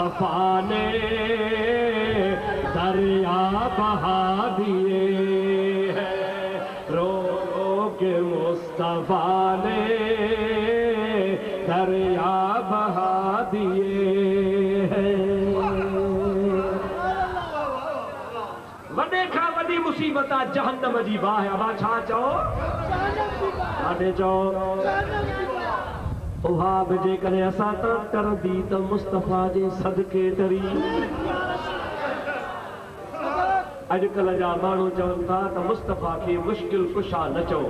मुस्तफा ने दरिया बहा दिए हैं, रो के मुस्तफा ने दरिया बहा दिए हैं। वॾे खां वॾी मुसीबत आहे जहन्नम जी बाहि। अबा छा चओ? हाणे चओ उहा बि जेकॾहिं असां तां करंदी त मुस्तफ़ा जे सदके तरी। अॼुकल्ह जा माण्हू चवनि था त मुस्तफ़ा खे मुश्किल कुशा न चओ,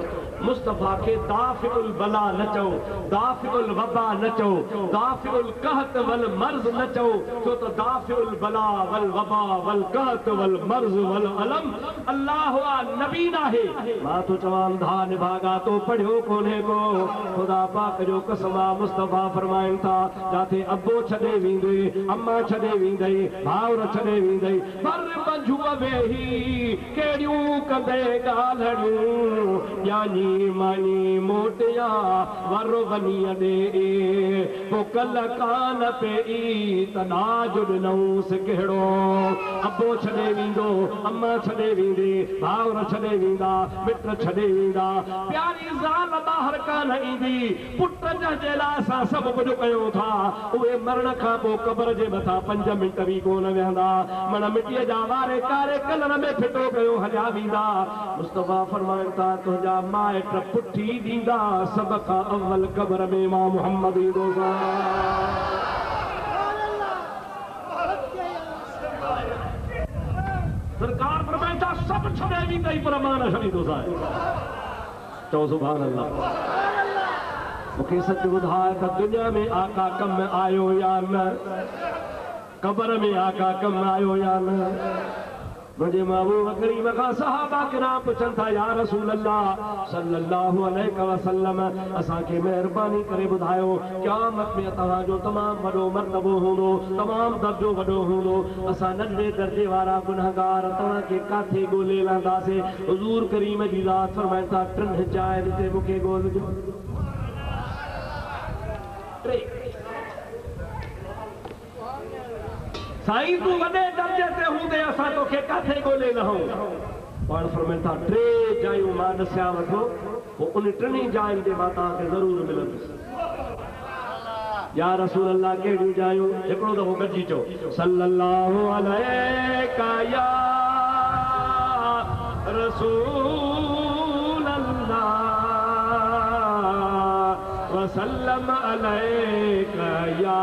मुस्तफ़ा खे दाफ़िउल बला न चओ, दाफ़िउल वबा न चओ, दाफ़िउल कहत वल मर्ज़ न चओ, छो त दाफ़िउल बला वल वबा वल कहत वल मर्ज़ वल अलम अल्लाह नबी नाहे। मां तो चवां धा निभागा तो पढ़ियो कोन्हे को। ख़ुदा पाक जो कसम आहे, मुस्तफ़ा फरमाइनि था जाते अबो छॾे वेंदे, अम्मा छॾे वेंदई, भाउर छॾे वेंदई, पर मंझूअ वेही कहिड़ियूं कंदे ॻाल्हियूं, यानी मानी मोटिया वर वञी ॾे, पोइ कल कान पेई त नाज ॾिनऊंसि कहिड़ो। अबो छॾे वेंदो, अम्मा छॾे वेंदी, भाउर छॾे वेंदा, मिट छॾे वेंदा, प्यारी ज़ाल ॿाहिरि कान ईंदी, पुट जे लाइ असां सभु कुझु कयूं था। उहे मरण खां पोइ क़बर जे मथां 5 मिंट बि कोन वेहंदा, मन मिटीअ जा वारे कारे कलर में फिटो कयो हलिया वेंदा। मुस्तफ़ा फरमाइनि था तुंहिंजा माइट पुठी ॾींदा, सभ खां अव्वल क़बर में मां मुहम्मद ईंदो। सरकार फरमाइनि था सभु छॾे वेंदई पर मां न छॾींदोसांइ। चओ सुभान अल्लाह। मूंखे सच ॿुधाए त दुनिया में आका कम आयो या न, क़बर में आका कम आयो या न। मुझे महबूब करीम का सहाबा किराम पुछन था या रसूल अल्लाह सल्लल्लाहु अलैहि वसल्लम असां के मेहरबानी करे बुधायो क़यामत में तव्हां जो तमाम वडो मर्तबो हूंदो, तमाम दर्जो वडो हूंदो, असां नंढे दर्जे वारा गुनहगार तव्हां के काथे ॻोल्हे वेंदासीं। हुज़ूर करीम जी ज़ात फरमाइनि था 3 जाइ ते मूंखे ॻोल्हिजो। साईं तूं वॾे दर्जे ते हूंदे असां तोखे काथे ॻोल्हे न हूं। पाण फरमाइनि था 3 जायूं मां ॾसिया वठो, पोइ उन 3 जायुनि ते मां तव्हांखे ज़रूर मिलंदुसि। या रसूल अल्लाह कहिड़ियूं जायूं? हिकिड़ो दफ़ो गॾिजी चओ सल्लल्लाहु अलैका या रसूल अल्लाह वसल्लम अलैका या